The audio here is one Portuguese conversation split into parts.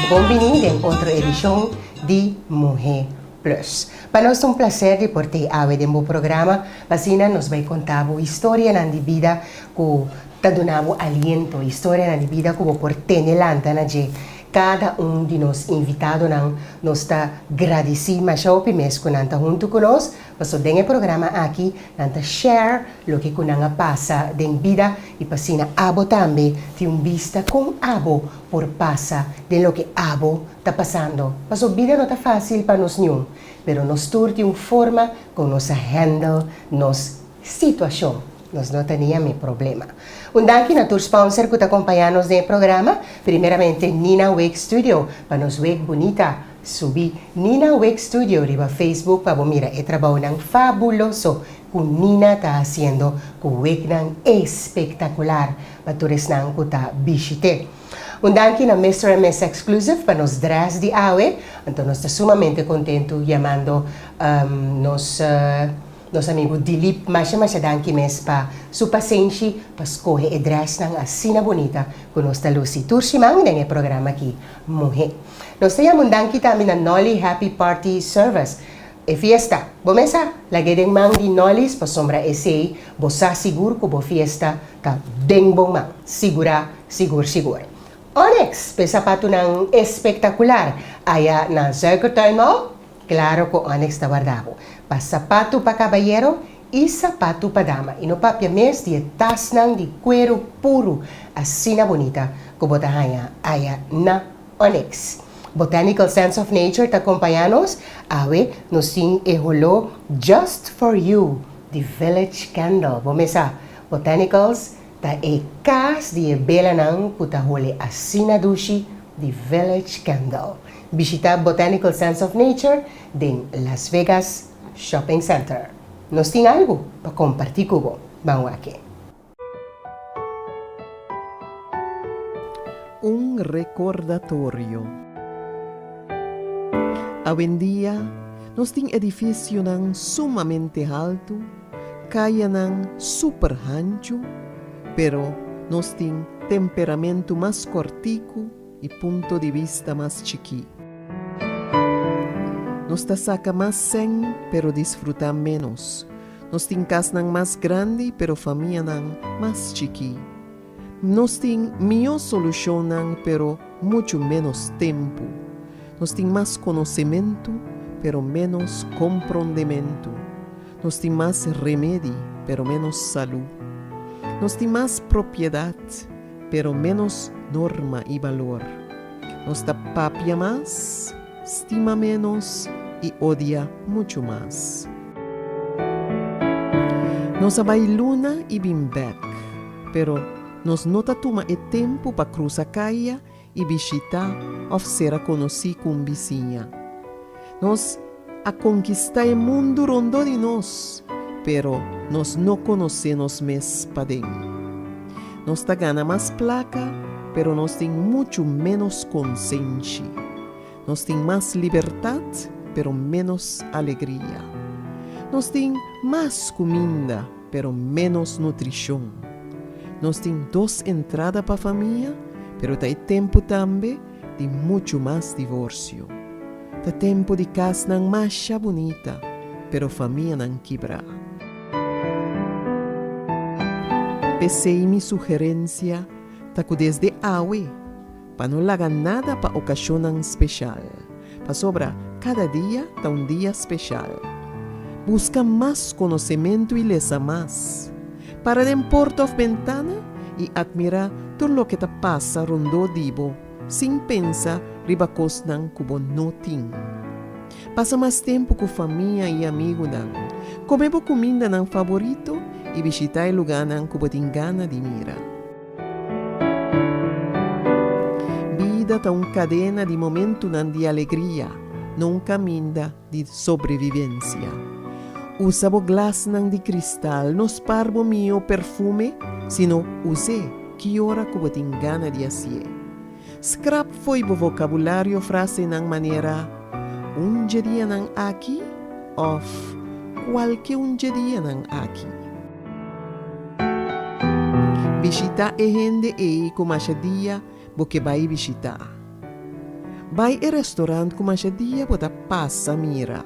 Bem-vindo em outra edição de Mulher Plus. Para nós é um prazer de ter a no programa. Vacina nos vai contar a história na vida que está dando aliento, história na vida que por ter de cada de nós invitados nos está agradecido, mas já o primeiro que está junto conosco, mas o programa aqui nanta share o que kunanga passa em vida e passina abo também tem vista com abo por passa de lo que abo está passando. Mas a vida não está fácil para nós nenhum, pero nós turti uma forma com nossa handle nos situação. Nós não tínhamos problema. Danke na tour sponsor que está acompanhando no programa. Primeiramente, Nina Wake Studio, para nos Wake Bonita. Subir Nina Wake Studio riba Facebook para mira e trabalho fabuloso que Nina está fazendo, que o Wake espetacular para todos que está visitando. Danke na Mr. MS Exclusive para nos dress de awe. Então, nós estamos sumamente contentos chamando nosso amigo Dilip, mas danke mes para sua paciência para escolher o dress assim bonita que nós estamos Lucy Tursimang no programa aqui, Mulher. Nós temos danke também na Noli Happy Party Service. E fiesta, bomesa, lagi ding mang di Nolis para sombra esse, bosa seguro que a fiesta está bem bom mang, seguro. Onyx, sapato ng espectacular, aya na Zuikertuin Mall. Claro que Onyx está guardado. Para sapato para caballero e sapato para dama. E no papia mes de tas de cuero puro, assim na bonita, que botahaya aya na Onyx. Botanical Sense of Nature está acompanhando-nos. Awe, nos ting eholo Just for You, the Village Candle. Bomesa, Botanicals, ta e kas de bela nang putahole assim na dushi, the Village Candle. Visita Botanical Sense of Nature em Las Vegas Shopping Center. Nos tem algo para compartilhar com você. Vamos aqui. Recordatório. Hoje em dia, nós temos edifício sumamente alto, kaya super ancho, pero nós temos temperamento mais cortico e ponto de vista mais chiqui. Nós saca mais sem, pero disfruta menos. Nós tem casa mais grande, pero família mais chiqui. Nós tem melhor solução, pero muito menos tempo. Nós tem mais conhecimento, pero menos compreendimento. Nós tem mais remédio, pero menos saúde. Nós tem mais propriedade, pero menos norma e valor. Nós papia mais, estima menos e odia muito mais. Nós vai luna e bem back, pero nós não toma o tempo para cruzar a caia e visitar ou ser a conhecer com vizinha. Nós a conquistar o mundo rondo de nós, pero nós não conhecemos mais para dentro. Nós ganha mais placa, pero nós tem muito menos consciência. Nós tem mais liberdade, pero menos alegria. Nós tem mais comida, pero menos nutrição. Nós tem 2 entradas para a família, pero tem tempo também de muito mais divórcio. Tem tempo de casa mais bonita, pero família não quebra. Pensei minha sugerência, taco desde hoje, para não largar nada para ocasião especial. Para sobra, cada dia está dia especial. Busca mais conhecimento e lesa mais. Para de porta of ventana e admira tudo o que te passa rondo dibo, sem pensar riba cosnan kubo no ting. Passa mais tempo com família e amigo nan. Come comida nan favorito e visitar lugar nan kubo ting gana de mira. Vida tá cadena de momento nan de alegria, não caminho de sobrevivência. Usa o glas de cristal, nos parbo mio perfume, sino use que hora que tem gana de assim. Scrap foi o vocabulário frase nang maneira dia nang aqui, of qualquer dia nang aqui. Visita e gente e como dia porque vai visitar. vai e restaurante com mancha dia bota passa mira.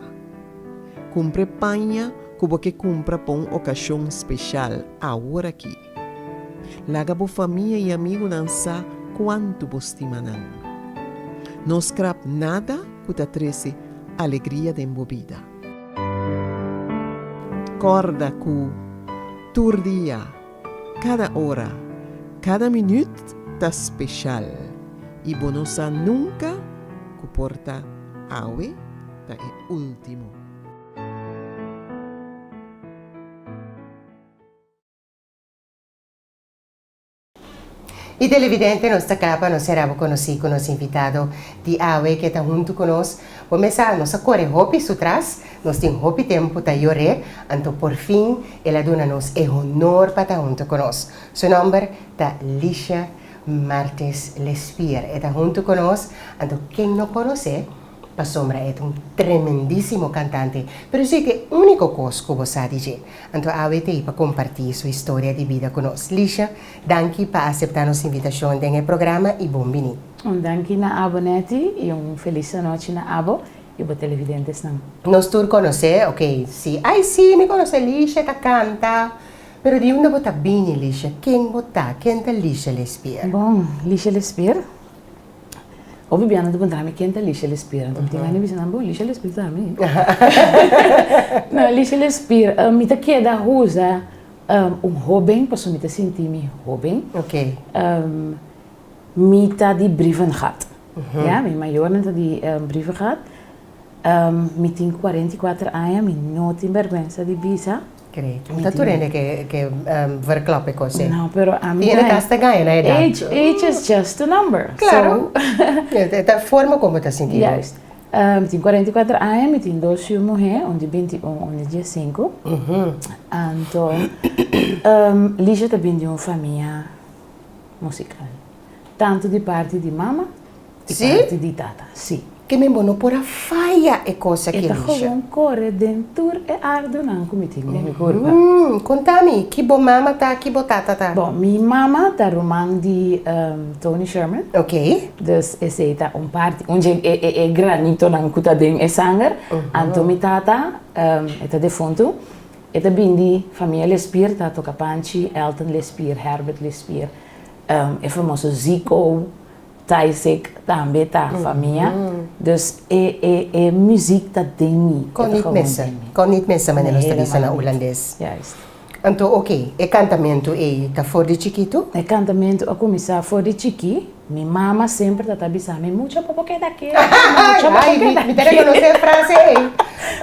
Compre panha como que compra para uma ocasião especial agora aqui. Laga bo família e amigo dançar quanto bostimanan. Não scrap nada que te trece alegria de embobida. Corda que tur dia, cada hora, cada minuto tá especial. E bonosa nunca que porta awe tá é último. E televidente, nossa capa, nós seremos conhecidos com nosso invitado de AWE que está junto conosco. Começar nossa corre hopi sutras, nós temos hopi tempo para llorar, então por fim, ela dona-nos o honor para estar junto conosco. Seu nome é Licia Martes Lespir, está junto conosco, então quem não conhece, para sombra é tremendíssimo cantante, mas sei que o único coisa que você dizer. Então, AWE te para compartilhar sua história de vida conosco. Licia, danke por aceitar nossa invitação no programa e bom vinho. Danke na aboneti e feliz noite na abo e para televidentes não. Nós todos conhecemos, ok, sim. Ai, sim, me conhece Licia que canta. Pero de onde você vem, Licia? Quem você? Quem é Licia Lespir? Bom, Licia Lespir. Ovvio abbiamo dovuto entrare quem è Licia Lespir. Então, tinha nem visto bom, Licia Lespir também. Não, Licia Lespir, me tá que da rusa hobby, posso me sentir me hobby. Ok. Me tá de brieven gehad. Ja, mijn major tá de brieven gehad. Me tem 44 anos, me não tem vergonha de visa. Great. Não está tudo que verklappen com você. Não, pero a mim. Tiene casta ganha na idade. Age is just a number. Claro. É a forma como está sentindo. Juist. Tenho 44 anos, tenho duas mulheres, onde 21, onde 15. Então, Licia também de uma família musical. Tanto de parte de mama, de parte de tata. Sim. Que me bono por a faia é coisa que Licia. Licia. Então, corre dentro e ardo não comigo, minha curva. Contami, que bo mama tá, que bo tata tá? Bom, minha mama tá romã de Tony Sherman. Ok. Dus esse é parte onde é granito na cuta den é sangue. Então minha tata é defunto. É também de família Lespir, tá toca Panchi, Elton Lespir, Herbert Lespir. É famoso Zico, Taisek, também tá família. Dus é música tá demi. Kon niet missen, mas nós estamos na holandês. Juist. Então, ok, e cantamento é tá for de chiquito? E cantamento a começar fora de chiqui. Minha mama sempre tá avisando, mucha popoque daqui. Ai, me tem que conhecer a frase aí.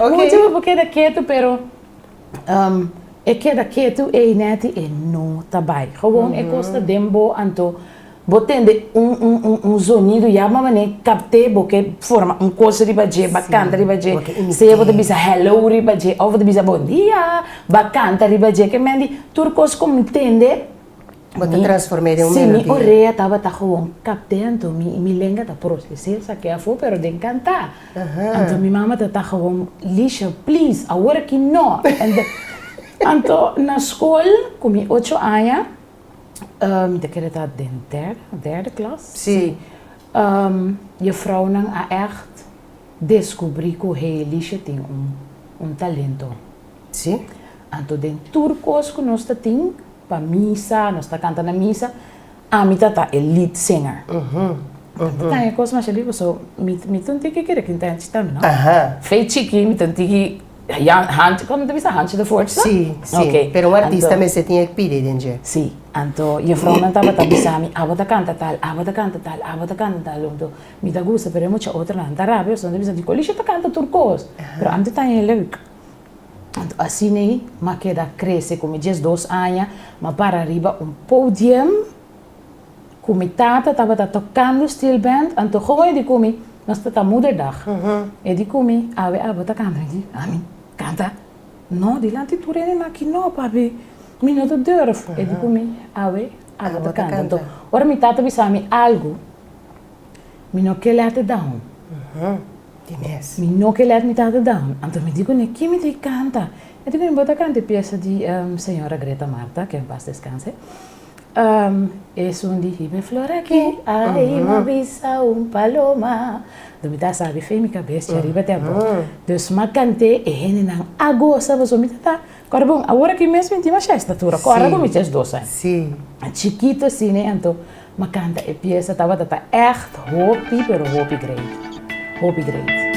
Mucha popoque daqui, pero é que daqui é net e não tá bem. Gewoon é costa dembo anto botende sonido já mas nem capte porque forma coisa de baje, bacana de baje. Se você bisa hello de baje, ou você bisa bom dia, bacana de baje que mendi turcos como entende. Você transformar em melodia. melodia. Sim, oreia tava tá gewoon capte então mi lenga tá processar, sabe a fo pero de cantar. Então minha mama tá gewoon Licia, please, agora que não. Então na escola com 8 anos ik heb dat in derde klas. Sim. Je vrouw nang echt descobri que Licia tem talento. Sim. Então, den turcos que nós temos para missa, nós cantando na missa, a mim tá lead singer. Então, é coisa mais ali, so me tanto que querer que entende também, não? Feito chique, me tanto que hand, como te bisa hand de força? Sim, sim. Okay. Pero artista me se tinha que pedir, gente. Sim. Então, e a vrouw não estava avisando, abota canta tal, abota canta tal, abota canta tal. Então, me dá gosto, pero muita outra não tá rápido, só deve dizer, Licia tá canta turcos. Pero antes tá é leuk. Então, assim aí, mas queda cresce com 12 anos, mas para arriba podium, com minha tata estava tocando steel band, então gewoon die kom nós tá moederdag. E die kom abota canta, amin, canta. No, die laat die toerenen aqui não, papi. Minuto durf. E die kom abota canta. Então, ora minha tata bisami algo, me não quer laten down. Me não quer laten tata down. Então me digo, que me te canta. E digo, bota canta peça de senhora Greta Marta, que em paz descanse. Es un día de flor aquí, ahí me avisa un paloma. Dumi sabe, fez minha cabeça, arriba até bom. Dus ma cante e hene nang agosta, você me tá. Agora bom, agora que mesmo intima a estatura, agora como me tens doce. Sim. A chiquito assim, né? Então, ma canta e pieza tava tá echt hopi, pero hopi great. Hopi great.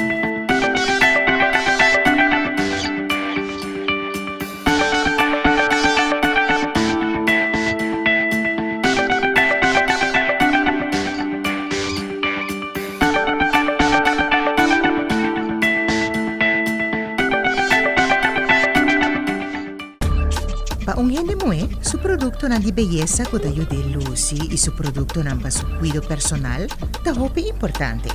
Paungende mo su produkto na di belleza ko tayo de Lucy e su produkto ng pasucuido personal da hope importante.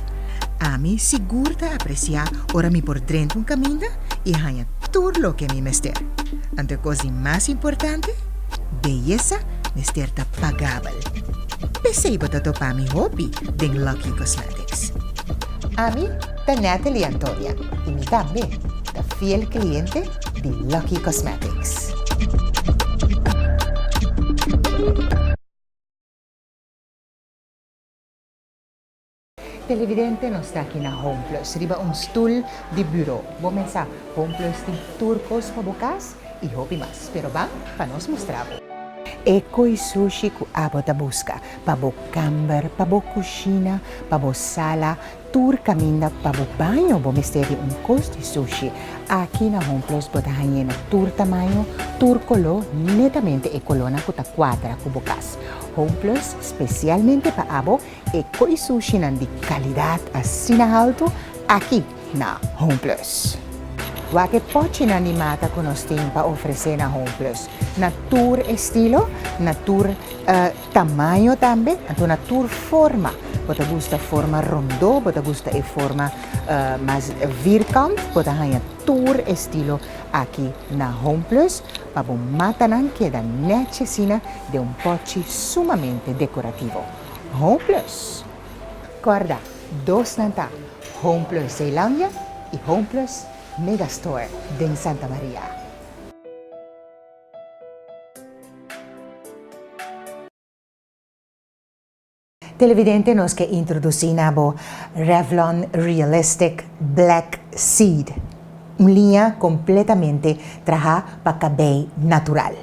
Ami siguro ta aprecia ora mi por dentro un camina e hanya tur lo que mi mester. Ante cosa más importante, belleza mester ta pagabal. Pesei botato pa mi hope den Lucky Cosmetics. Ami, ta Natalie Antonia. Y mi también, ta fiel cliente de Lucky Cosmetics. Televidente non sta aqui na Home Plus, riba un stool di bureau. Vou pensar, Home Plus tem turcos para bocas e hobby mais. Pero ba, para nos mostrar. Eko e sushi ku abo da busca. Pabo camber, pabo cucina, pabo sala, tour caminda, pabo banho, bo misteri un costo di sushi. Aqui na Home Plus bota hanyena tour tamanho, tour colo, netamente e colona ku ta quadra ku bocas. Home Plus, especialmente para abo, eko e sushi nan di qualidad assim alto, aqui na Home Plus. Wake pochi na animata ko nos tem pa oferecer na Home Plus. Na tour estilo, na tour tamanho também, na tour forma. Bota gusta forma rondo, bota gusta e forma mais vierkant, bota hanya tour estilo aqui na Home Plus, para bom matanan que da necessina de um pochi sumamente decorativo. Home Plus. Guarda, dos nanta, Home Plus Zeelandia e Home Plus Megastore de Santa Maria. Televidente nos que introduzimos Revlon Realistic Black Seed, uma linha completamente traja para cabelo natural.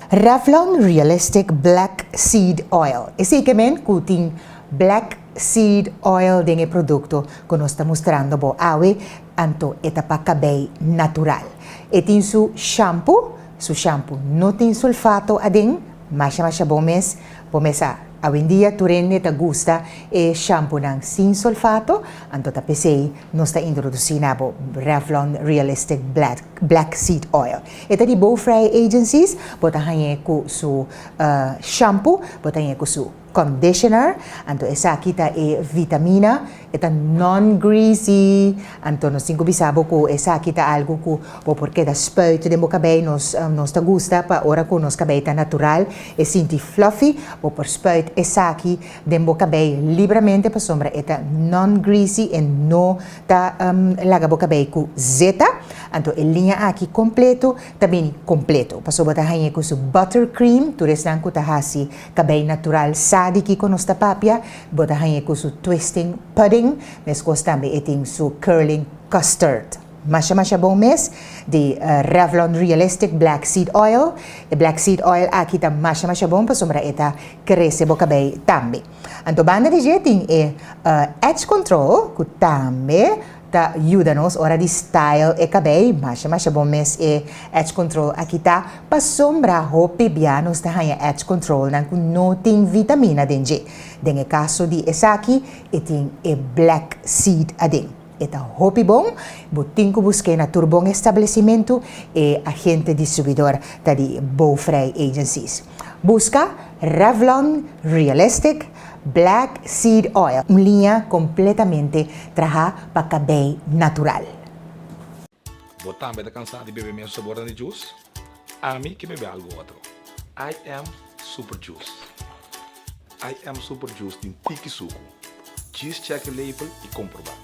Revlon Realistic Black Seed Oil. Esse que tem Black Seed Oil desse produto que nós estamos mostrando bo awe anto etapa cabelo natural. E tem su shampoo não tem sulfato adem, mas bom mês hoy en día turenne ta gusta e shampoo ng sin sulfato, anto ta pesei nos ta introducindo Revlon Realistic Black Seed Oil. Ita di Bowfry Agencies, bota hanye ku su shampoo, bota hanye ku su conditioner, anto esa kita e vitamina, ita non-greasy, anto nos cinco bisabo ko esa kita algo ko bo porque da spuit de mo cabelo nos ta gusta pa ora ko nos cabelo ta natural e sinti fluffy, bo por spuit esa aqui de mo cabelo livremente pa sombra ita non-greasy e no ta laga bo cabelo ko zeta, anto e linha aqui completo, também completo. Paso bota hanye ko su buttercream, tu resnan ko ta hasi cabelo natural sadi ki ko nos ta papia, bota hanye ko su twisting pudding, neskos tambe eting su curling custard. Masha bom mes de Revlon Realistic Black Seed Oil. E Black Seed Oil aqui ta masha bom pa sombra eta cresce bo cabelo tambe. Anto banda de jeting e edge control ku tambe ta ajuda-nos ora di style e cabelo, masha bom mes e edge control aqui ta pa sombra hope bianos ta hanya edge control nan ku no ting vitamina denje. Denge caso di esaki eting e black seed ading. Eta hopi bom, buting ko busque na turbong estabelecimento e agente distribuidor ta di Bowfry Agencies. Busca Revlon Realistic Black Seed Oil, uma linha completamente traja para cabelo natural. Botar bem cansado de beber meu sabor de juice? A mim que bebe algo outro. I am Super Juice. I am Super Juice tem tiki suco. Cheese check label e comprovar.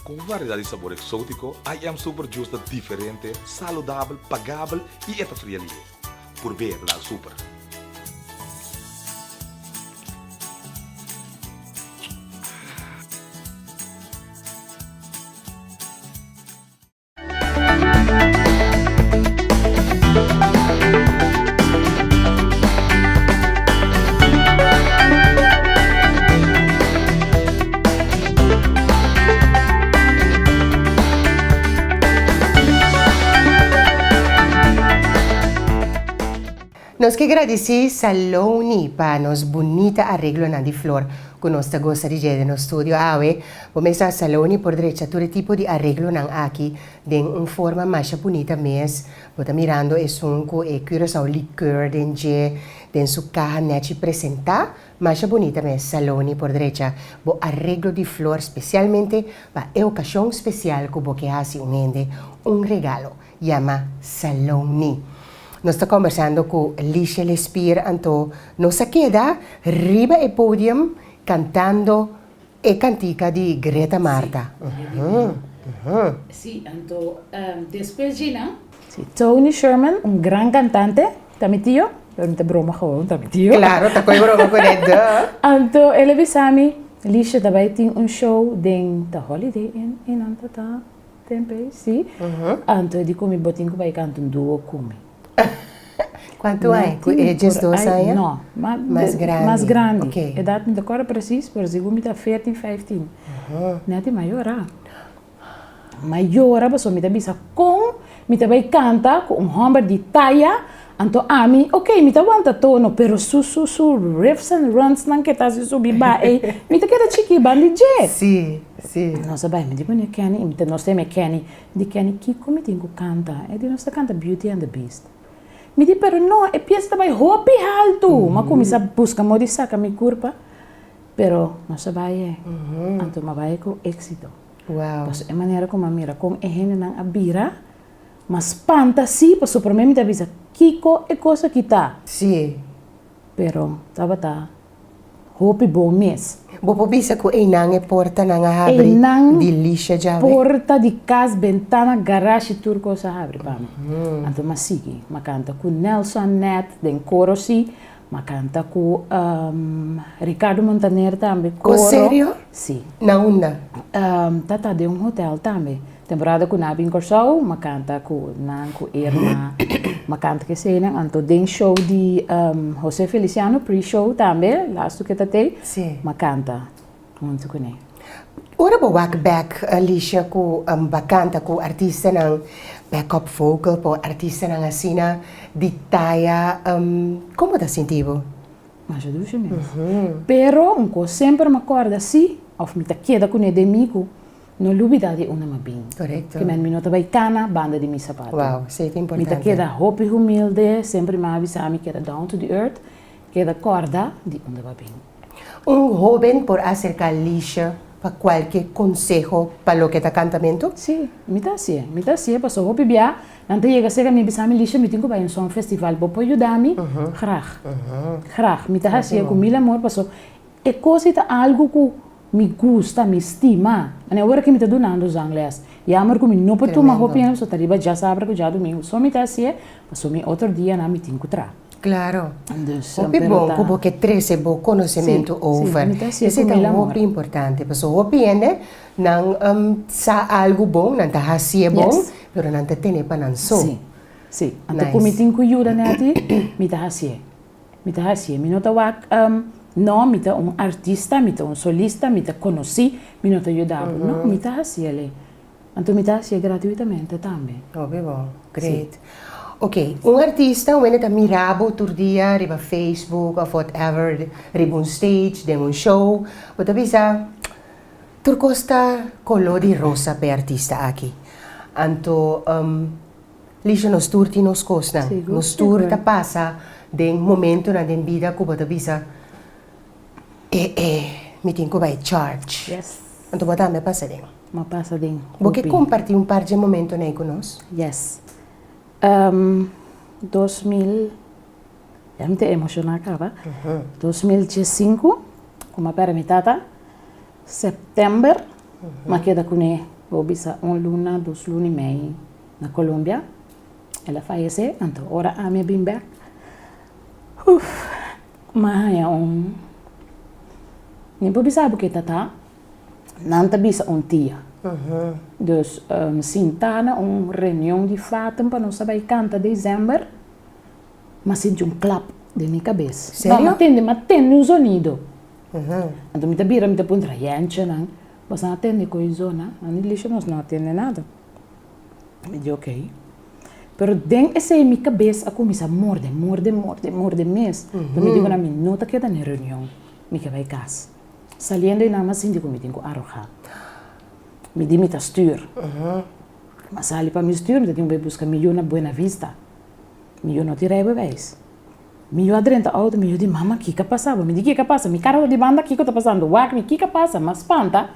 Com variedade de sabor exótico, I am Super Juice é diferente, saudável, pagável e é friendly. Por ver lá super. Nós que agradecer Saloni para nos bonita arreglo na de flor que nós gosta de fazer no estúdio. Começa Saloni por direita todo tipo de arreglo nan aqui de uma forma mais bonita mesmo. Bota mirando é sunco e curaçao liqueur den su caja net apresentar mais bonita mesmo. Saloni por direita. Bo arreglo de flor especialmente para a ocasião especial que você hace um regalo. Chama Saloni. Nós estamos conversando com Licia Lespir, então nós queda riba do pódio cantando a cantica de Greta Marta. Sí, então, después de sí, Tony Sherman, un gran cantante, también tío, pero no te broma gewoon, también tío. Claro, está com broma com ele. Então, ele avisou-me, Licia, daarbij tem show de The Holiday Inn in Antata, tempo, sim. Então, eu digo, me botinho vai cantar duo comigo. Quanto é? Eles dois anos? Não, mais grande. Mais grande. Okay. A idade me decora preciso, por exemplo, me dá 14, 15. Não é maior. Maior, mas me dá bisa com, me dá vai cantar com homem de taia, então a mim, ok, me dá aguenta tono, pero su riffs and runs não que tá se subir ba, me dá queda chiqui bandi je. Sim, sim. Nossa, vai, me digo, né, Kenny, me dá nós temos Kenny, de Kenny, que como tem que cantar, é de nós canta Beauty and the Beast. Me diz, pero não, é pieza também hopi alto. Mas começa a buscar modificar a minha curva, pero não se vai, então mas vai com êxito. Uau. Pues é maneira como a mira, com a gente não abira, mas panta sim, pues para mim me avisa, Kiko é coisa que tá. Sim. Pero tá hopi bom mês. Bopo bisa ko inang porta nang abre de lixa já. Porta de casa, ventana, garagem, tudo coisa abre para mim. Então mas sigue, mas canta com Nelson Net, den coro sim, mas canta com Ricardo Montaner também. Com sério? Sim. Na una. Tá de um hotel também. Temporada com Nabin Corsau, mas canta com Irma, mas canta que sei, né? Então tem show de José Feliciano pre-show também, lá que tá tem. Sim. Mas canta muito com ele. Ora bo walk back Alicia ko bakanta ko artista ng backup vocal po artista ng asina di taya como tá sentivo? Mas eu ducho mesmo. Pero sempre me acorda assim, ou me tá queda com ele amigo. No lubida de una mabing. Correcto. Que men minuto vai cana, banda de mi sapato. Wow, isso é importante. Mi ta queda hopi humilde, sempre me avisa mi queda down to the earth, queda corda de una mabing. Joven por acercar Alicia para qualquer consejo para lo que está cantamento? Sí, mi ta sie, paso hopi bia, nante llega sega mi bisa mi lisha, mi tengo vai un son festival, bo po ayudami, graag, mi ta sie con mil amor, paso, e cosita algo que me gusta, me estima. Agora que me está donando os angles. E amor que me não pode tomar roupa, só tariba já sabe que já domingo. Só me tá assim, mas me outro dia na me tenho que tra. Claro. Hopi bom, como que trece bom conhecimento over. Isso é muito importante. Porque hopi ende não sa algo bom, não tá assim bom, pero não te tem para não só. Sim, sim. Então como me tenho que ajudar nati, me tá assim, me não tá não, me tá artista, me tá solista, me tá conheci, me não tá ajudado. Não, me tá assim ali. Então me tá assim gratuitamente também. Oh, bom, great. Ok, artista, tá mirabo todo dia, riba Facebook, ou whatever, riba stage, de show, but avisa, turcosta color de rosa per artista aqui. Anto, lisha nos turti nos costa, nos turta passa de momento na den vida que bota avisa, me tenho que vai charge. Yes. Então, bota me passa den. Me passa den. Você compartilha par de momento né conosco? Yes. 2000, já me te emocionar acaba. 2005, como a pera mitata, setembro, mas queda com ele, vou bisa luna, 2 luna e meia na Colômbia. Ela faleceu, então ora a minha bim back. Mas é nem por bisa porque tá, não tá bisa tia. Dus sintana reunião de fato para nós saber canta dezembro, mas sinto clap de minha cabeça. Sério? Mas atende um sonido. Então me tabira me tapun traiante não, mas atende com isso não, não lixo nós não atende nada. Me diz ok. Pero dentro essa minha cabeça, eu comecei a morder mesmo. Então, me digo na minha, não está quedando na reunião, me que vai casa. Saliendo e nada mais, digo, me tenho que arrojar. Me di, me está stuur. Mas ali para me stuur, eu tenho que buscar milhão na Buena Vista. Milhão não tirei bewijs. Milhão adentro da auto, milhão de mama, o que passava? Me digo, o que passa? Me cara de banda, o que está passando? Wak, o que passa? Mas espanta.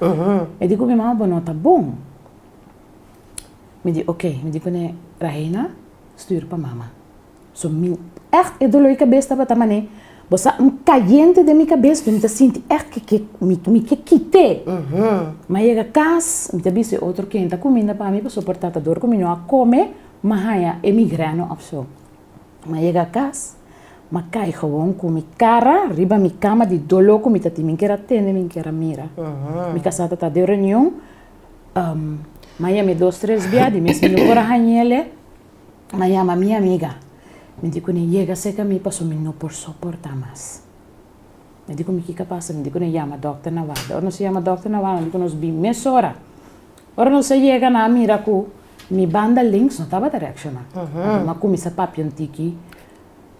Eu digo, minha mama, não está bom. Me digo, ok, me digo, né, Rahena, stuur para mama. So, echt, eu dou a cabeça para também. Você caliente de minha cabeça, me sinto echt que me quitei. Mas chega a casa, me disse outro quente comida para mim, para suportar a dor, comigo a comer, mas aí é migrano ou so. Mas chega a casa, mas cai gewoon com minha cara, riba minha cama de dolor, com minha me quer atender, me quer mira. Minha casada está de reunião, mas aí me 2-3 dias, de mesmo no coração, mas aí minha amiga. Me digo, chega seca me passou, me não por suportar mais. Me digo, o que passa? Me digo, chama Dr. Nawada. Ora não se chama Dr. Nawada, me digo, nos bem meia hora. Ora não se chega na mira com mi banda links, não estava direcional. Mas como essa papi antiki.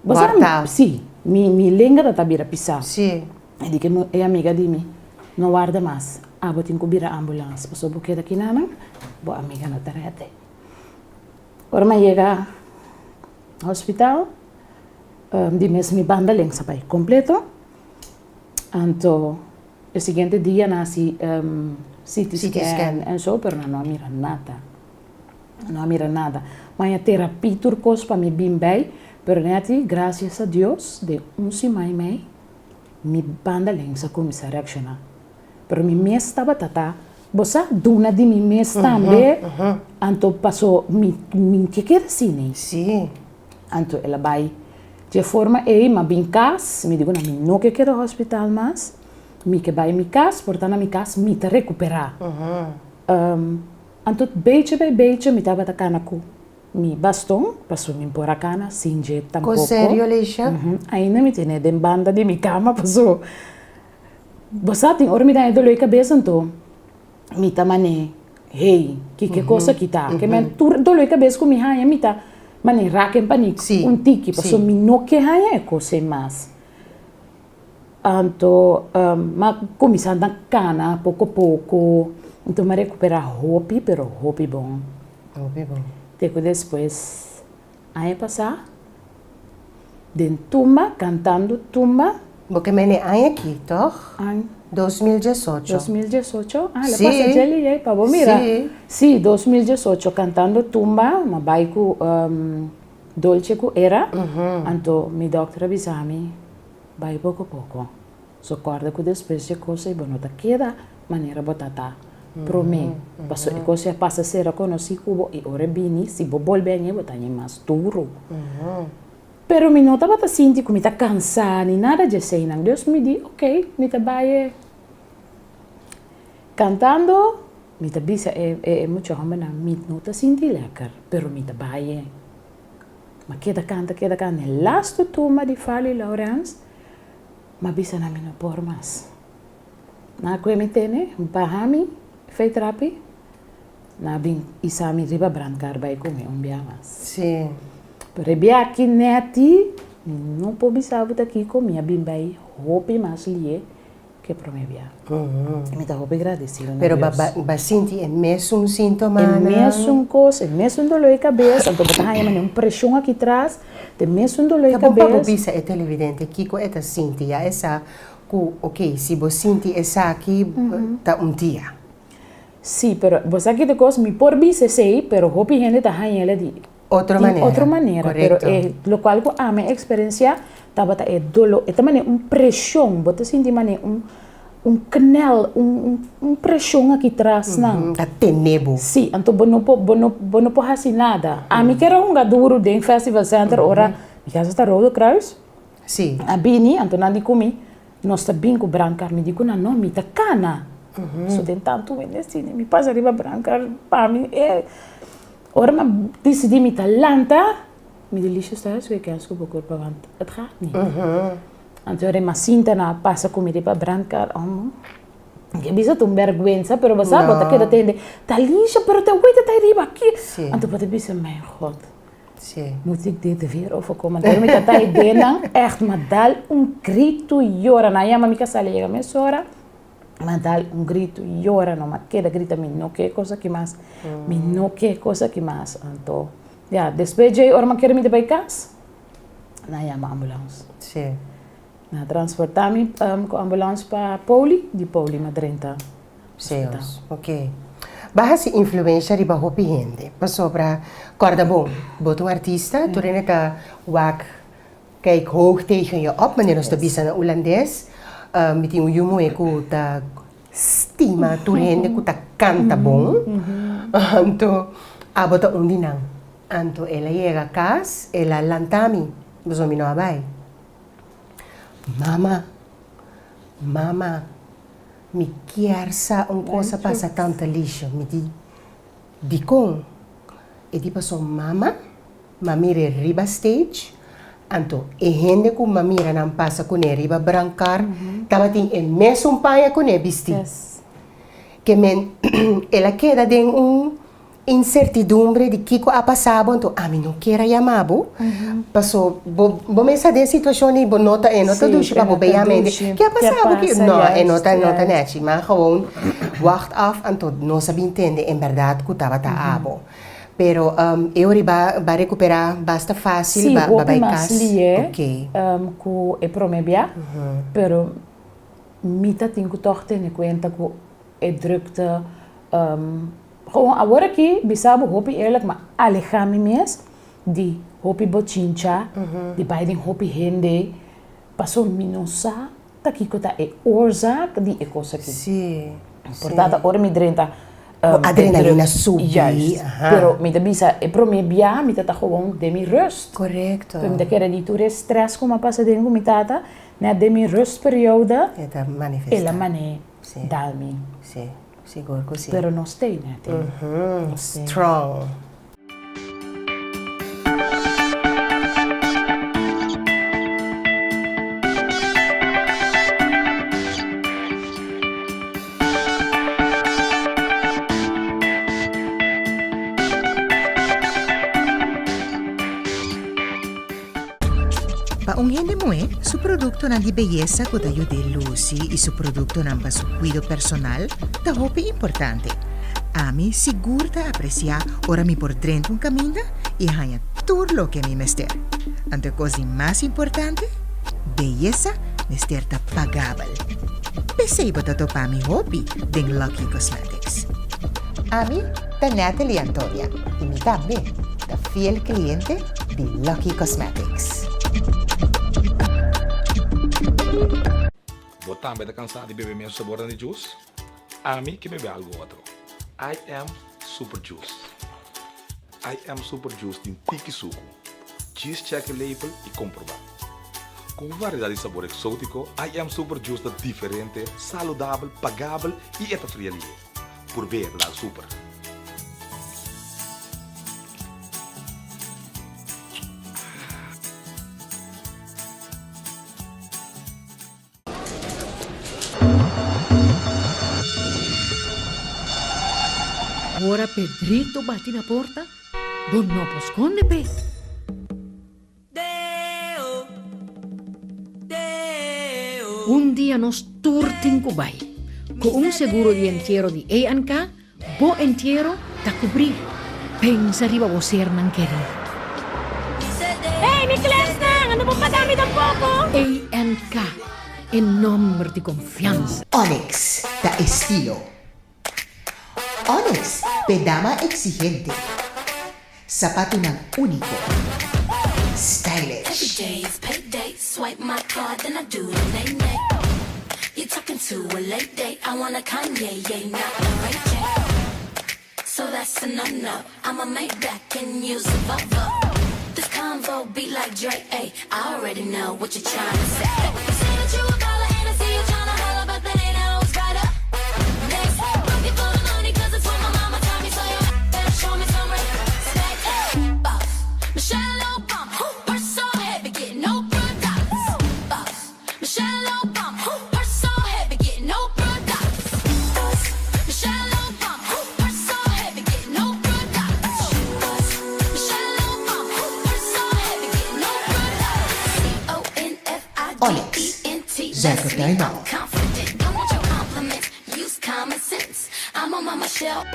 Guarda. Sim, mi lenga da bira pisar. Sim. E digo, é amiga de mim, não guarda mais. Ah, vou ter que vir a ambulância. Passou porque daqui nada, boa amiga não tarete. Ora me chega hospital, de mesmo banda lença pai completo. Então, o seguinte dia nasci CT scan e so, pero não mira nada. Não mira nada. Mas a terapia turcos para mim bem bem, pero neti, graças a Deus, de semana mi banda lença começa a reaccionar. Pero mi mês estava tata, você duna de mi mês também, então passou mi que quer assim, Sim. Então ela vai de forma mas bem casa, me digo não que quero hospital mais, me que vai mi casa, portanto na mi casa me te recuperar. Então beite by beite me tava tacana com mi bastão, passou me por a cana, sem jeito tampouco. Com sério, Alicia? Ainda me tem de banda de mi cama, passou. Você tem hora me dá dor de cabeça então, me tá mané, hey, que coisa que tá, que me dor de cabeça com mi raia, me tá mané raquem panico, tiki, passou me não que raia é coisa mais. Então, mas começando a cana, pouco a pouco, então me recuperar roupa, pero roupa bom. Roupa bom. Depois aí passar, dentro tumba, cantando tumba. Porque me ne aqui, toch? Ano 2018. 2018? Ah, la Sí. pasa Jelly, aí, Pablo, mira. Sí. Sí, 2018, cantando tumba, ma vai com Dolce com era. Então, mi doctor avisami, vai pouco a pouco. Socorda com depois de coisa e bonota queda, maneira botata. Pro mim, passou e coisa passa a ser conhecido como e ora bini, se bo volver botar mais duro. Pero mi nota bata sinti como tá cansada e nada de sei não. Deus me diz, ok, me tá vai cantando, me tá bisa muito homem na mi nota sinti lekker, pero me tá vai. Mas queda canta, last turma de Fali Lawrence, mas bisa na mi não por mais. Na que me tene, bahami, fei terapi, na bem isami riba brancar vai comer dia mais. Sim. Pero aqui neti, não pode saber aqui comer bem bem, roupa mais lie que para me via. Me dá roupa agradecido. Pero basinti é mesmo sintoma. É mesmo coisa, é mesmo dor de cabeça. Então botar aí pressão aqui atrás, é mesmo dor de cabeça. Papo bisa é televidente, Kiko é sinti a essa ku ok, se você sinti essa aqui tá dia. Sim, pero você aqui de coisa me por bisa sei, pero roupa gente tá aí ela de Outra maneira, pero lo cual a minha experiência estava dolor, também pressão, bota sentir canal, pressão aqui atrás, não. Tá tenebo. Sim, então não pode fazer nada. A mim que era duro dentro do Festival Center, ora, minha casa está Rodo Kruis. Sim. A Bini, então não digo me, nós está bem com branca, me digo não, me tá cana. So dentro tanto me passa arriba branca, para mim ora maar decidi met talenta, met de liefjes thuis, ik kan het ook want het gaat niet. En toen maar sinta na passa comida para brancar, que bisa tu vergüenza, pero vas a botar que atende, tá lixa, pero te aguenta tá arriba aqui. Sim. Então pode bisa, meu God, Sim. Moet ik dit weer overkomen? Daarom ik dat hij denang echt, maar dal un grito llora. Na ya mami kasale llega me sora. Maar dal un grito llora, no ma queda grita mi no que cosa que más. Mi no que cosa que más. Anto. Ja, después je orma kere mi de bij kas. Na ya ma ambulance. Sim. Na transportami com ambulance pa Poli, di Poli Madrenta. Sim. Ok. Baha si influência riba hopi gente. Passou para corda bom. Bota um artista, tu reneta wak kijk hoog tegen je op, wanneer ons de bisa na Holandes. Met die jumo eku ta stima, tu rende ku ta canta bom. Anto abota undinang. Anto ela llega a casa, ela lantami, bozo mino abai. Mama, me quer sa coisa passa tanta lixo, me di com. E di passou mamire riba stage, anto e gente com mamira não passa com ele riba brancar, tava tem e mesmo paia com ele bisti. Yes. Que men, ela queda de incertidumbre de que a passado, então a mim não quero chamar, passou, vou pensar de situação e vou nota do chip para bem a mente, que a passado que não é nota net, mas gewoon wacht af, então não sabe entender em verdade que estava tá abo. Pero eu vai recuperar basta fácil, Sim, vai mas casa. ok. Com é promebia, pero mita tem que toch ter conta com é drukte. Gewoon agora aqui, bisabo hopi eerlijk, maar alejami mes, di hopi bochincha, di baiding hopi hende, paso minosa, taki kota e oorzaak di e cosa que. Sim. Portanto, ora mi drenta adrenalina subi. Juist. Pero mi da bisa e promebia, mi tata gewoon demi rust. Correcto. Mi da kera di ture stress kuma passa dengo mi tata, na demi rustperiode, Eta manifesta. e la mane Sim. dalmi. Sim, seguro que sim. Pero no stay, né? Strong. Pa un gente moe, su producto nan di belleza ko da de Lucy e su producto nan ba su cuido personal da hopi importante. Ami sigurta aprecia ora mi por dentro un caminda e hanya tur lo que mi mester. Ante cosa más importante, belleza mester ta pagable. Pensei bota topa mi hopi den Lucky Cosmetics. Ami da Natalie Antonia e mi también da fiel cliente de Lucky Cosmetics. Você também está cansado de beber mesmo sabor de juice? A mim que bebe algo outro. I am Super Juice. I am Super Juice de Tiki Suco. Cheese check label e comprovar. Com variedade de sabor exótico, I am Super Juice é diferente, saudável, pagável e eco-friendly. Por ver lá super. Ora Pedrito bate na porta, bon no posconde pe. Un dia nos turtin kubay, con un seguro de entierro de A&K, bo entierro ta cubrir. Pensa riba bo ser nang keri. Hey, mi Klesnang! Ano pong madami ng poco? A&K, en nombre de confianza. Onyx, da estilo. Onyx, pedama exigente. Zapato ng único. Stylish. Every day is payday. Swipe my card, then I do the nay-nay. You're talking to a late date. I want a Kanye, yeah, not a Ray J. So that's a no-no. I'ma make back and use a Volvo. This convo be like Drake, ayy. I already know what you're trying to say. You say that you a baller and I see you trying to holler, but that ain't always right up. Next, looking for the money 'cause it's what my mama taught me, so you better show me some respect. Boss, Michelle Obama, purse so heavy, getting no products. Boss, Michelle Obama, purse so heavy, getting no products. Boss, Michelle Obama, purse so heavy, getting no products. Boss, Michelle Obama, Zuikertuin Mall. Confident, don't want your compliments. Use common sense. I'm on my Michelle.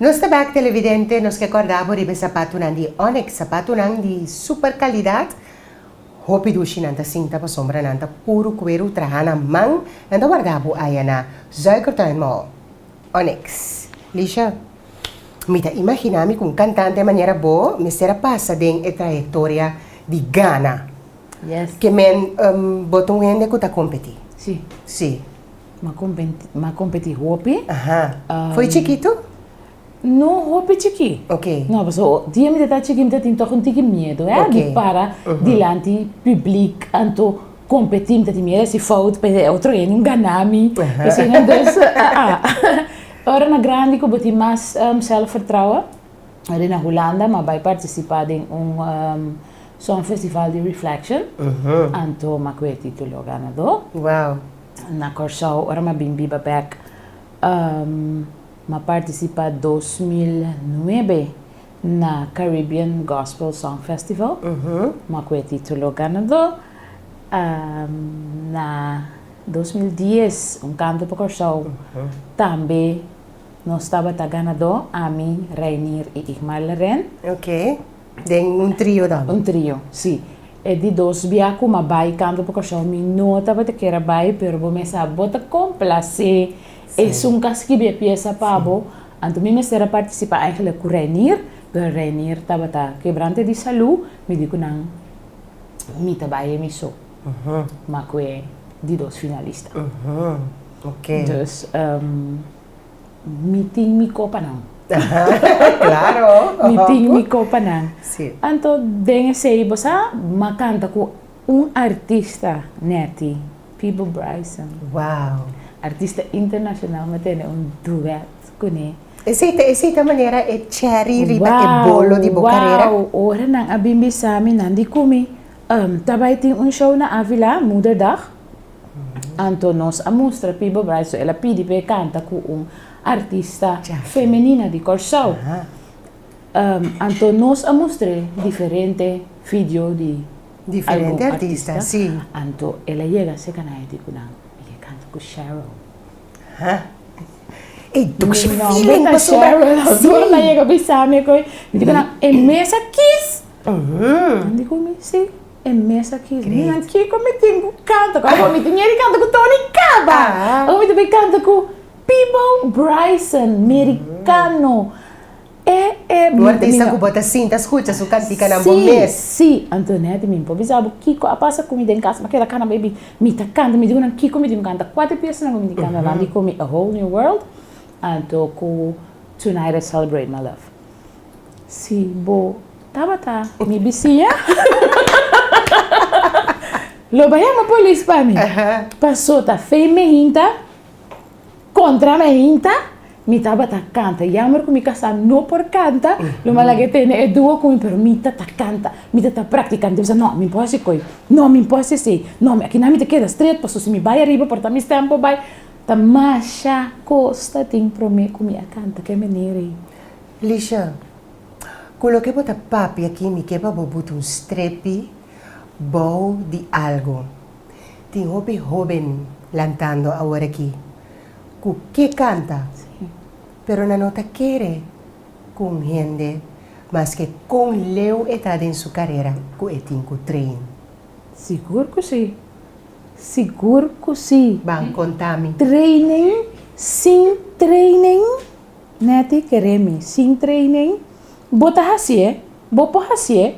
Nos tabak televidente nos recordavo ribe sapato nan di Onyx, sapato nan di super qualidad. Hopi dushi nanta cinta pa sombra nanta puro cuero trahana mang nanta guardavo ayana Zuikertuin Mall. Onyx. Lisha, mita imaginami kung cantante maniera bo, misera passa den e trayectoria di Ghana. Yes. Que men botong hende ko ta competi. Sì, Sì. ma competi hopi. Aha. Foi chiquito? No hopi chiqui. Ok. No, so dia mi data chiqui mi data toch un tiki miedo, Ok. Di para dilanti publiek anto competir mi data miedo si fout per outro en un ganami. Assim, dus ora na grande ko boti mas zelfvertrouwen. Ali na Holanda, maar bij participar in un songfestival de Reflection. Anto ma kwe titulo ganador. Wow. Na Corsau, ora ma bimbi babek. Ma participa 2009 na Caribbean Gospel Song Festival. Ma kwe titulo ganador. Na 2010, um canto para Corsau. Também nós estava tá ganador, Ami, Reinier e Igmar Leren. Ok. Den un trio dan. Um trio, sim. E di dos biaco ma bai canto para Corsau. Mi nota para que era bai, pero vou me sabe bota complacer. E um casque bia pieza pabo. Anto mi me será participar eigenlijk com Reinier. Pero Reinier estava tá quebrante de saúde. Me digo não, mi tá bai mi so. Ma que di dos finalista. Ok. Dus meeting mi copa não. Claro. Meeting mi copa não. Sim. Anto dengue sei bosa ma canta com artista neti, Peebo Bryson. Wow. Artista internacional, mas tem duet com ele. Essa maneira é cherry riba e bolo di Bocarera. Wow, ora nang abimbi sa amin nandi kumi. Tabay ting show na Avila, Moederdag. Anto nos amostra Peebo Bryson, ela pidi pe canta com artista feminina di Corsau. Anto nos amostra diferente video di Diferente algum artista, sì. Anto ela llega se canai di kunang, ela canta com Cheryl. E tu que Não, feeling beta pa Cheryl, sobra. adoro na llega bisame ko. Di ko na mesa kiss. Di ko mi si mesa kiss. Di na kiko mi tingo canta ko. Ako mi tinha canta com Tony Caba. Ako mi tinha canta com Peebo Bryson, americano. O artista que bota cinta, escuta su cantica na bom mês. Sim, Antonete me improvisava. Kiko, a passa comida em casa, mas aquela cana baby, me tá canta, me digo na Kiko, me digo canta 4 peças na me canta lá, digo me A Whole New World, anto com Tonight I Celebrate My Love. Sim, bo, tá, me vizinha. Lo bayama police para mim. Passou, tá feio me hinta, contra me hinta. Mi taba ta canta, jammer com mi casa no por canta, lo malage tene e duo com mi per mi ta canta, mi ta praticante, bisa no, mi posso coi, no, mi posso sei, no, aqui na mi te queda straight, passo se mi vai arriba porta mi tempo vai, ta masha costa tem pro me com mi canta que menere. Lisha, quello che bota papi aqui mi quepa bobuto un strepi bow di algo. Tem hopi joven lantando agora aqui. Ku que canta? Pero na nota quiere com gente, mas que com leu etade em sua carreira, com etinco trein. Seguro que sim. Seguro que sim. Bang contami. Training, sem training, neti queremi, sem training, bota hasie, bopo hasie,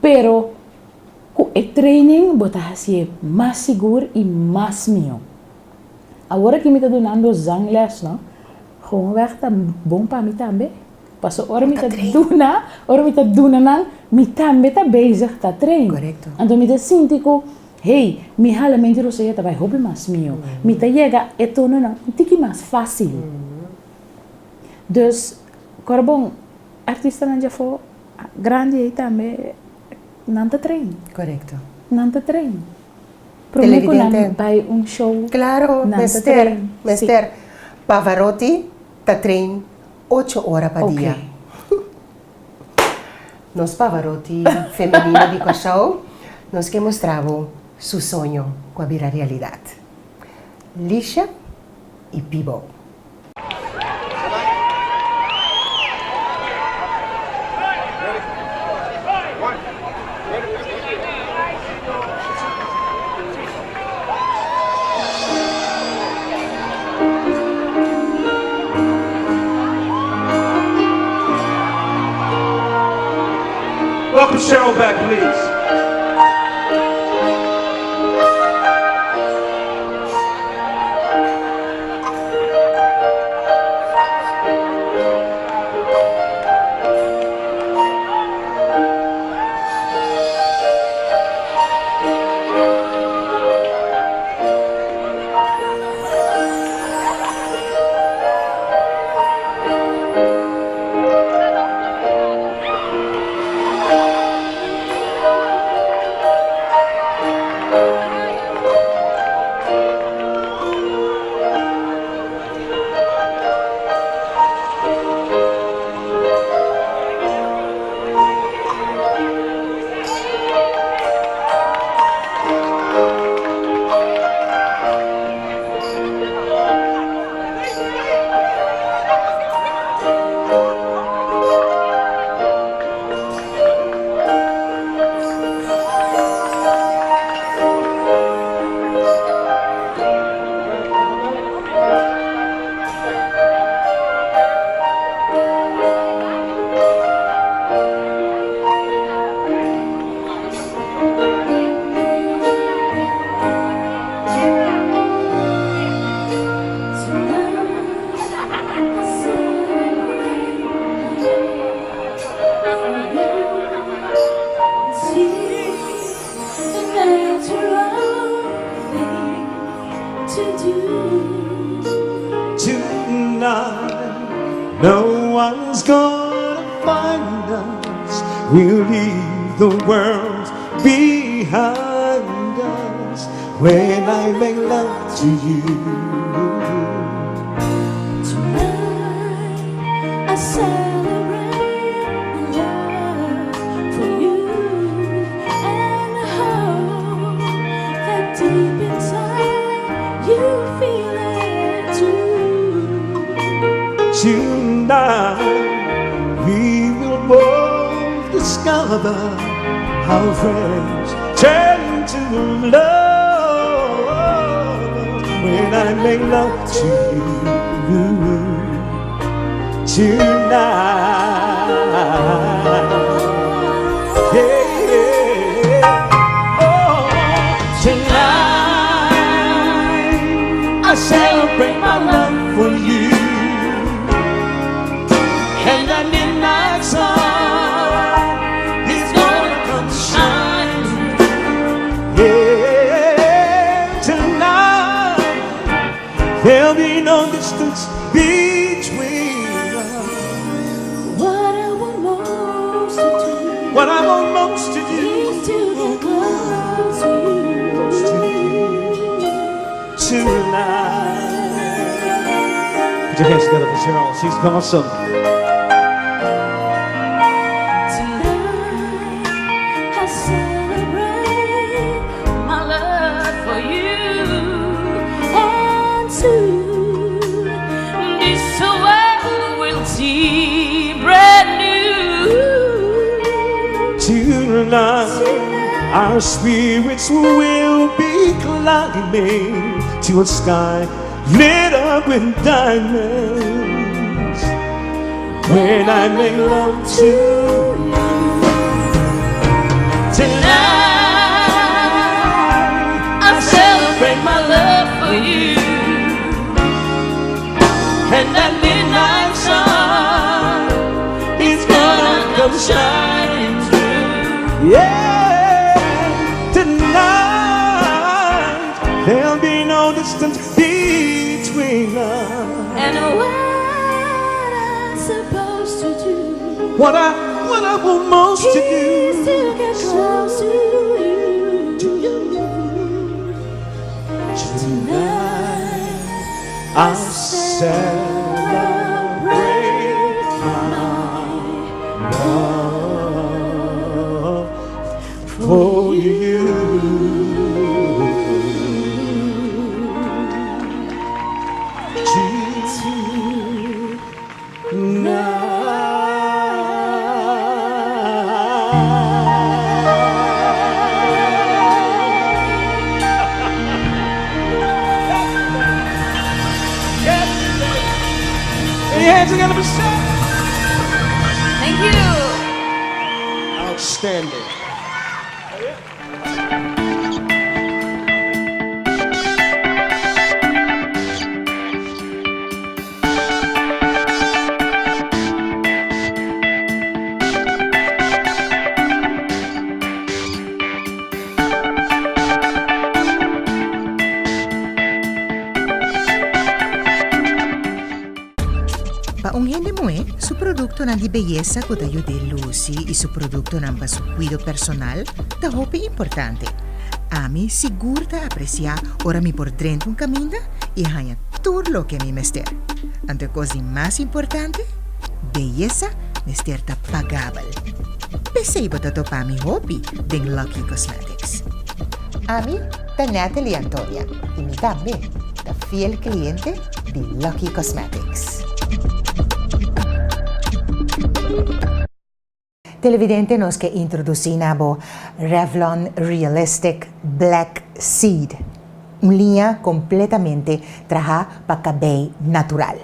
pero com o training bota hasie mais seguro e mais mio. Agora que me está dando zangles, não? Gewoon weg, tá bom para mim também. Passou hora me tá duna nang, me também tá bezig, tá trein. Correcto. Então me tá sintico, hey, me hala mentiroso ya tá vai hobby mais mio. Me tá chega, é tono não, tiki mais fácil. Dus, corbon, artista não já foi grande aí também, nanta train. Correcto. Nanta train. Prometo Televidente. lang by un show. Claro, Nanta Mester. train. Mester. Pavarotti, ta train 8 horas pa Ok. dia. Nos Pavarotti femenino di show, nos que mostrava su sonho com a vira realidade. Lisha e Pibo. Welcome Cheryl back, please. Tonight, no one's gonna find us. We'll leave the world behind us when I make love to you. Tonight, I celebrate love for you and hope that deep inside you feel it too. Tonight, we will both discover how friends turn to love when I make love to you. Tonight, yeah. Oh, tonight, I celebrate my love for you. And that midnight sun is gonna come shine. Yeah, tonight there'll be no distance between us. What I want most to do, What I want most to do is to get close to you. tonight. Put your hands together for Cheryl. She's awesome. Tonight, I celebrate my love for you, and soon this world will see brand new. Tonight, our spirits will be climbing to a sky lit up with diamonds when I make love to you. Tonight, I celebrate my love for you, and that midnight sun is gonna come shining through. Yeah, tonight there'll be no distance between us. and what I'm supposed to do What I want most to is do to get close I celebrate my love for you. Hands together for Sam. Thank you! Outstanding. Paunghin mo su produkto ng di belleza ko tayo de Lucy isu produkto ng pasucuido personal da hope importante. Ami sigurta aprecia ora mi por dentro un caminda y hanya todo lo que mi mester. Ante cosa más importante, belleza mester ta pagabal. Pesay ba to pa mi hobby ding Lucky Cosmetics. Ami, ta Natalie Antonia, y mi también, ta fiel cliente de Lucky Cosmetics. Televidente nos que introducinabo Revlon Realistic Black Seed, una línea completamente traja para cabello natural.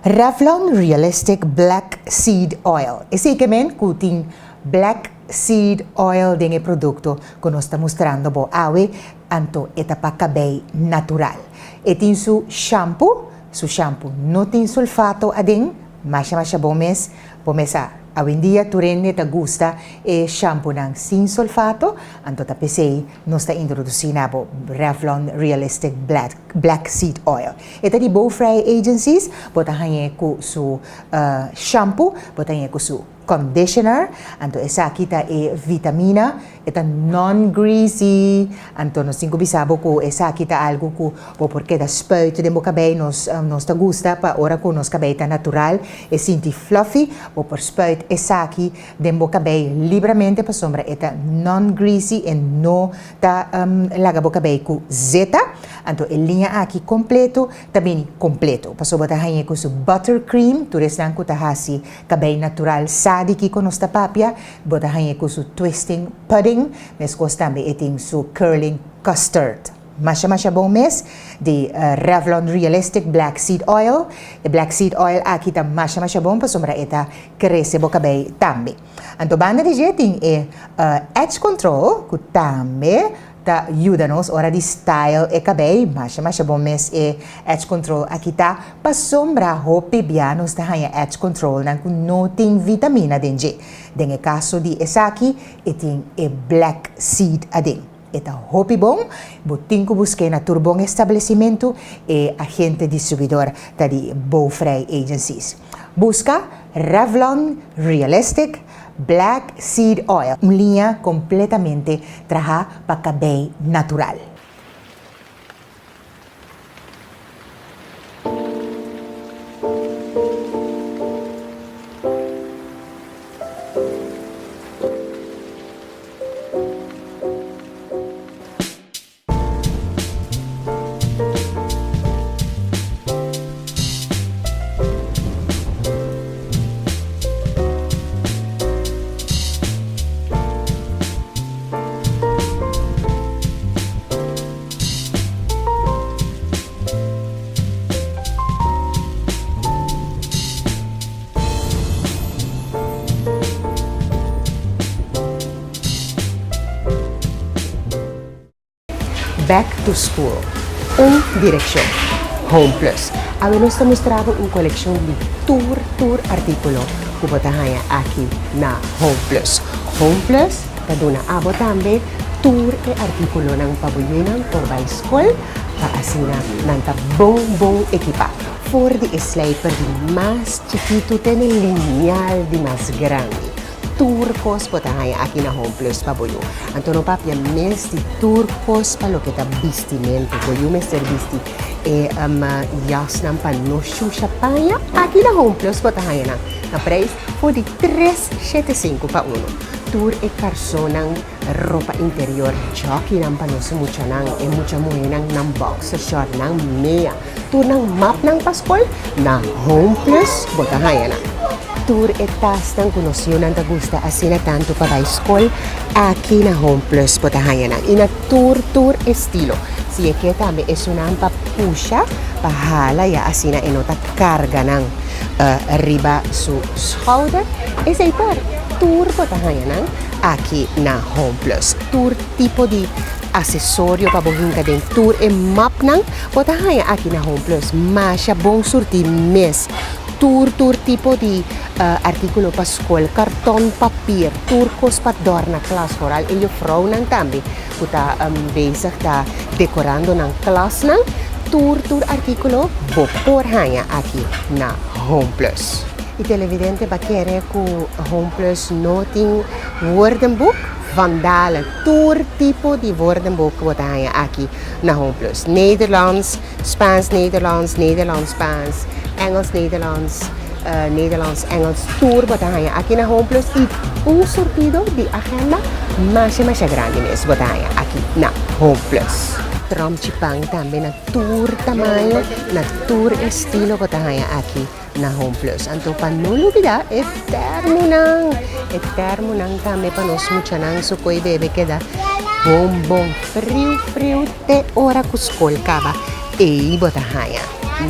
Revlon Realistic Black Seed Oil. Ese que men kuting Black Seed Oil denge producto que nos está mostrando bo awe anto etapa cabello natural. Etin su shampoo no tin sulfato ading, masya bomes, pomesa. Awindia turenne ta gusta shampoo ng sin sulfato, anto tapisay nos ta introducinabo Revlon Realistic Black Seed Oil. Ita di Bowfry Agencies, botahanye ko su shampoo, botahanye ko su conditioner, anto esa kita vitamina, ita non-greasy, anto nos cinco bisabo ko esa kita algo ko po porque da spuit de mo cabello nos ta gusta pa ora ko nos cabello ta natural e sinti fluffy po por spuit esaki de mo cabello libremente pa sombra ita non-greasy and no ta laga bo cabello ko zeta, anto el linha aqui completo também completo pa soba ta hanye ko su buttercream tures lang ko ta hasi cabello natural sadi ki ko nos ta papia bota hanye ko su twisting pudding mes kostambe eting su curling custard. Masya bom mes di Revlon Realistic Black Seed Oil. The Black Seed Oil akita masya bom pa sombra eta krese bo cabello tambe. Anto banda di jeting edge control ku tambe ta ayuda-nos ora di style e cabello, masya bom mes edge control akita pa sombra hope bianos ta hanya edge control nang noting vitamina denje. Denge kaso di esaki iting black seed ading. Eta hopi bom, buting ko buske na turbong estabelecimiento agente distribuidor ta di Bowfry Agencies. Busca Revlon Realistic Black Seed Oil, una línea completamente traja para cabello natural. Back to School, un dirección, Home Plus. Awe nos mostrado un colección de tour artículo que botahaya aquí na Home Plus. Home Plus, kaduna abo tambe tour e artículo ng pabuyunan por by school paasina ng bong equipa. For the sliper di más chiquito ten el lineal di más grande. turcos potahaya aquí na Home Plus pa boyo. Antono papia mes di turcos pa lo que ta vestimento boyo mes servisti jas ng panosyo siya paya aquí na Home Plus potahaya na price for di 375 pa uno. Tour e karso ng ropa interior, jockey ng panoso mucha ng mucha muhinang ng boxer short ng mea. Tour ng map ng Paskol na Home Plus botahaya na. Tour e tas ng kunosyon ng tagusta asina tanto pa by school aquí na Home Plus botahaya na. Ina tour estilo. Si Eketa me esunang papusha pahala ya asina inota karga ng riba su shoulder. Esa ipar tour potahaya ng aquí na Home Plus. Tour tipo di aksesoryo pabuhin ka din. Tour e map ng potahaya aquí na Home Plus. Masya bong surti mes. Tour tipo di artikulo pa school, karton papir, turcos pa dorna class coral. Iyo vrouw ng tambi. Puta bezig ta decorando ng class ng tour artikulo bopor haya aquí na Home Plus. I televidente ba kere ku Home Plus noting woordenboek Vandalen, tour tipo di woordenboek wat haya aquí na Home Plus. Nederlands, Spaans, Nederlands, Nederlands, Spaans, Engels, Nederlands, Nederlands, Engels, tour wat haya aquí na Home Plus. Y un surtido di agenda masya grande mes wat haya aquí na Home Plus. Trom Chipang también na tour tamayo, na tour estilo wat haya aquí na Home Plus. Anto panulubida, eterno nang kami panos mucha nang sukoy bebe queda bombong frio te ora kuskol kaba e botahaya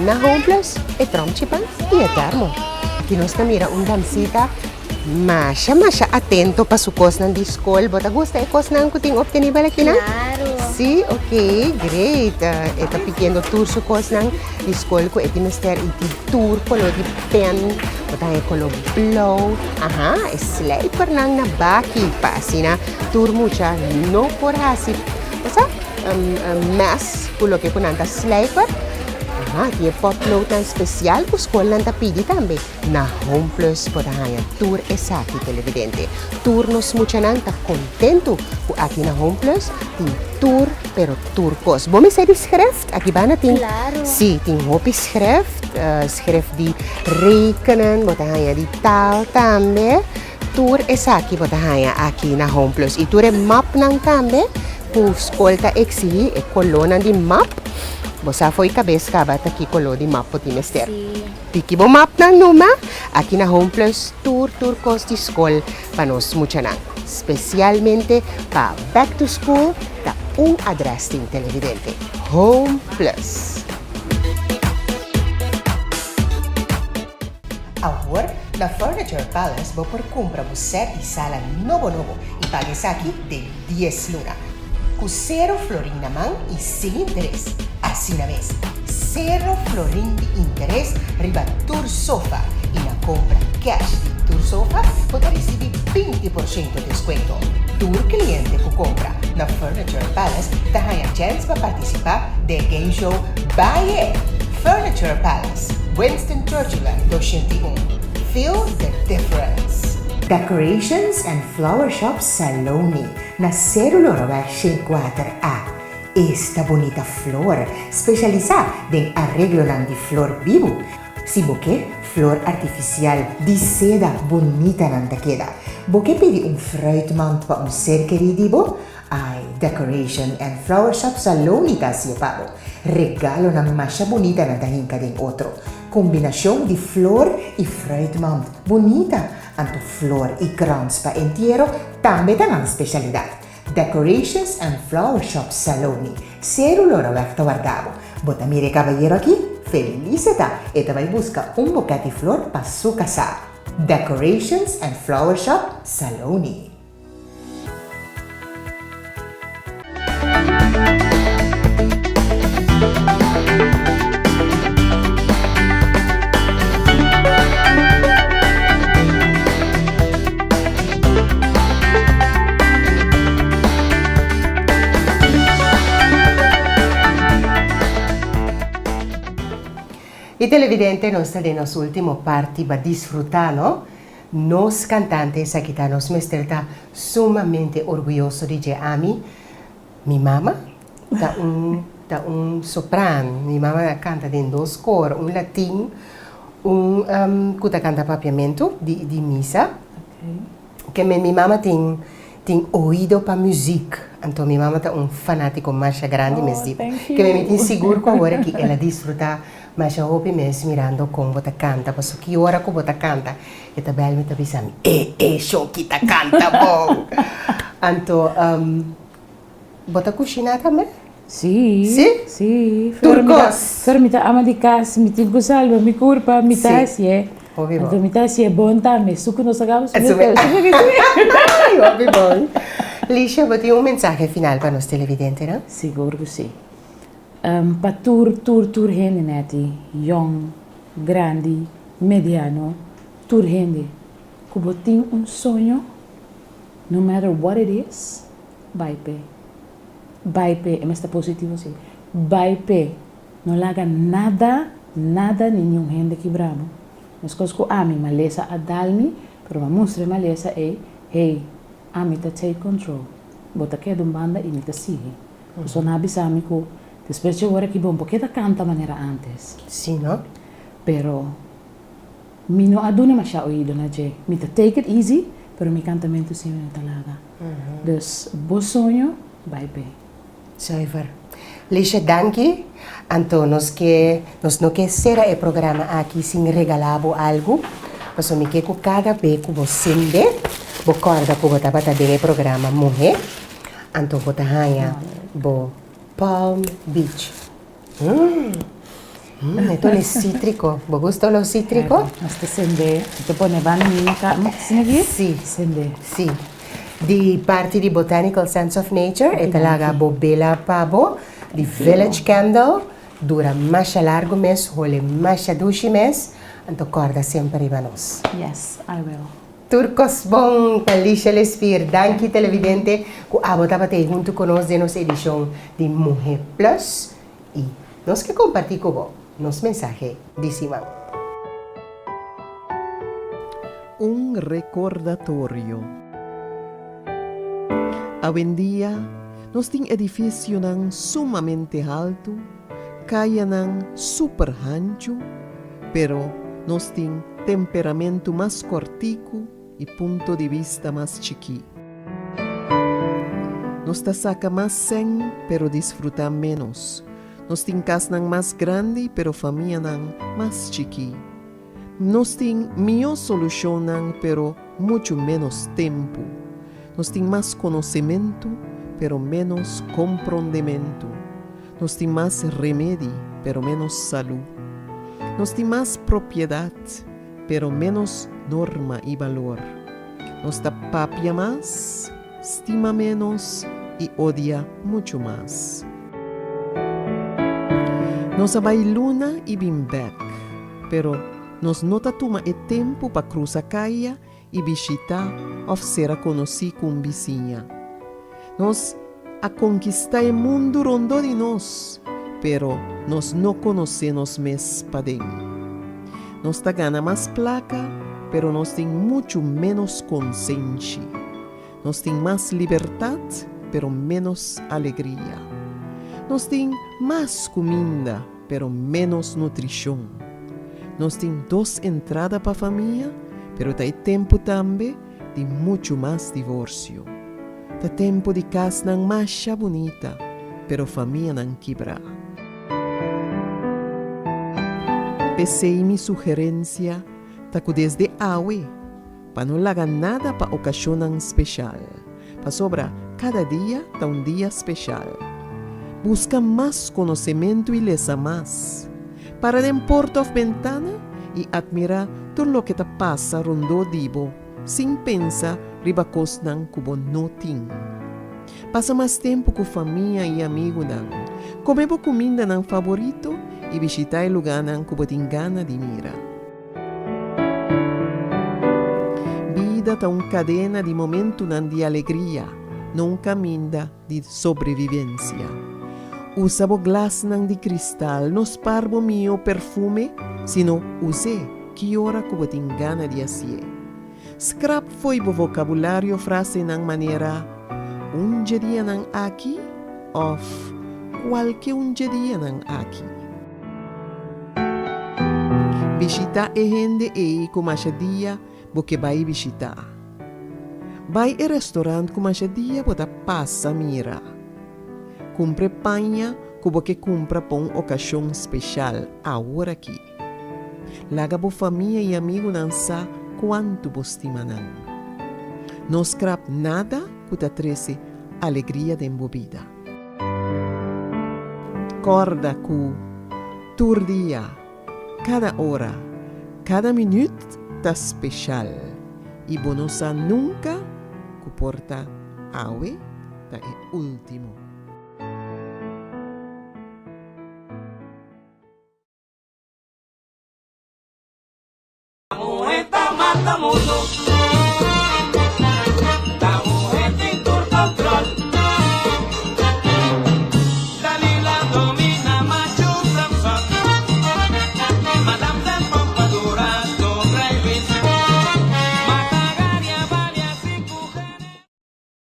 na Home Plus Trom Chipang y eterno. Kinos na mira un damsita masya atento pasukos ng diskol. Bota gusta ekos nang kuting opteni balakina? Claro. Sí, okay, great. Ito pikiendo tour sukos ng diskol ko. Iti mister iti tour ko lo di pen. Bota ko lo blow. Aha, sliper nang nabaki pa. Sina tour mucha no por hasip. Basta mas kulo ke kunanta sliper. Tiye potload ng special ku school ng tapidi tambe na Home Plus potahaya tour esaki televidente. Turnos mucha nang ta contento ku aki na Home Plus ti tour pero turcos. Bome sa di schrift aki ba natin? Claro. Si ting hopi schrift schrift di rekenen potahaya di taal tambe tour esaki potahaya aki na Home Plus. Iture map ng tambe ku school ta exi e kolonan di map. Bosa foi cabes kaba taki kolo di map po ti mister. Tiki bo map ng numa, aki na Home Plus tour cost di school panos mucha nang. Specialmente pa back to school ta un address ting televidente. Home Plus. Ahora, la Furniture Palace bo por compra bu set y sala novo y pague saki de 10 luna. Cu 0 florin naman y sin interés. Así na vez, 0 florin de interés riba Tour Sofa. Y na compra cash de Tour Sofa podrá recibir 20% de descuento. Tour cliente que compra na Furniture Palace tahaya chance para participar de game show Baye Furniture Palace, Winston Churchill 201. Feel the difference. Decorations and Flower Shop Saloni na Cellular 54A. Esta bonita flor specializada en arreglo de flor vivo. Si bouquet, flor artificial di seda bonita nanda queda. Bouquet pedi un fruitmand pa un ser querido. Ay, Decoration and Flower Shop Saloni ta siya pabo. Regalo ng masya bonita nanda hinka din otro. Kombinasyon di flor y fruitmand. Bonita. Anto flor y crowns pa entero, tambe tangang specialidad. Decorations and Flower Shop Saloni. Cellular Vecto Guardavo. Botamire caballero aquí, felicita. Eta vai busca un bouquet de flor pa su casa. Decorations and Flower Shop Saloni. I televidente non sta nella sua ultima parte, ma disfruttano Nos cantantes aqui tá, nos mestre está sumamente orgulhoso de Ami. Mi mama tá um soprano. Mi mama canta em dois cores, um latim, que canta papiamento de missa. Que mi mama tem ouído para música. Então, minha mama é fanático mais grande mesmo. Que me tem seguro que agora que ela desfruta mais a hobby mesmo mirando como você canta. Porque que hora que você canta, e também me está pensando, show que tá canta bom. Então, você cozinha também? Sim. Sim? Sim. Turcos. Fermita ama de casa, me tem que salva, me curva, me tassi, Então, me tassi é bom também. Suco nós acabamos de ver. Óbvio bom. Lícia, você tem mensagem final para os televidentes, não? Seguro que sim. Para tur gente, neti, young, grande, mediano, tur gente, que você tem sonho, no matter what it is, vai pé. Vai pé, é mais positivo sim. Vai pé, não larga nada, nenhum gente que bravo. Mas coisas que a mim maleza a dar-me, pero a mostrar maleza é, hey, a mim tá take control. Bota que é de banda e me tá sigue. Só não avisa a mim que depois de agora que bom, porque tá canta maneira antes. Sim, não? Pero, mi não aduna mais a ouído na je. Me tá take it easy, pero mi cantamento sim não tá larga. Dus, bo sonho, vai bem. Zuiver. Lícia, danke. Então, nós não quer ser o programa aqui sem regalar algo. Mas eu me quero que cada vez que você sente, você acorda que você está dentro do programa Mulher. Então, você ganha o Palm Beach. Então, é cítrico. Você gosta do cítrico? Mas te sende, te põe vanilla, sim, Sim. Sende. Sim. De parte de Botanical Sense of Nature, é talaga bobela pabo, de Village Candle, dura mais largo mês, role mais 2 meses, então corda sempre para nós. Yes, I will. Turcos bom, Lícia Lespir, danke televidente, que abotava junto conosco em nossa edição de Mulher Plus, e nós que compartilhar com você nosso mensagem de cima. Recordatório. Hoje em dia, nós temos edifício sumamente alto, kaya super ancho, pero nós temos temperamento mais cortico e ponto de vista mais chiqui. Nós saca mais sem, pero desfruta menos. Nós temos casa mais grande, pero família mais chiqui. Nós temos melhor solução, pero muito menos tempo. Nós temos mais conhecimento, pero menos compreendimento. Nós temos mais remédio, pero menos saúde. Nós temos mais propriedade, pero menos norma e valor. Nós papia mais, estima menos e odia muito mais. Nós vai luna e bimbec, pero nós não toma tempo para cruzar a caia e visitar ou ser conhecido com vizinha. Nós a conquistar o mundo rondo de nós, pero nós não conhecemos mais para dentro. Nós ganha mais placa, pero nós temos muito menos consciência. Nós temos mais liberdade, pero menos alegria. Nós temos mais comida, pero menos nutrição. Nós temos 2 entradas para a família, pero tem tempo também de muito mais divórcio. Tem tempo de casa mais bonita, pero família não quebra. Pensei minha sugerência, taco desde hoje, para não largar nada para ocasião especial. Para sobrar, cada dia tá dia especial. Busca mais conhecimento e lesa mais. Para de porta of ventana e admirar tudo o que te passa rondo dibo, sem pensar riba cosnan kubo no ting. Passa mais tempo com família e amigo nan. Come comida nan favorito e visitar lugar nan kubo ting gana de mira. Vida tá cadena de momento nan de alegria, não caminho de sobrevivência. Usa o glas de cristal, não parbo mio perfume, sino use que hora que tem gana de assim. Scrap foi o vocabulário frase ng manera un dia ng aqui of qualquer un dia ng aqui. Visita e gente e kumashadia boke vai visita. Vai e restaurant kumashadia bota passa mira. Compre panha kubo que compra pon ocasião especial agora aqui. Laga bo família e amigo nansa quanto bostimanan. No scrap nada kuta trece alegria de embobida. Corda ku tur dia, cada hora, cada minuto tá especial. E bonosa nunca ku porta awe ta e último.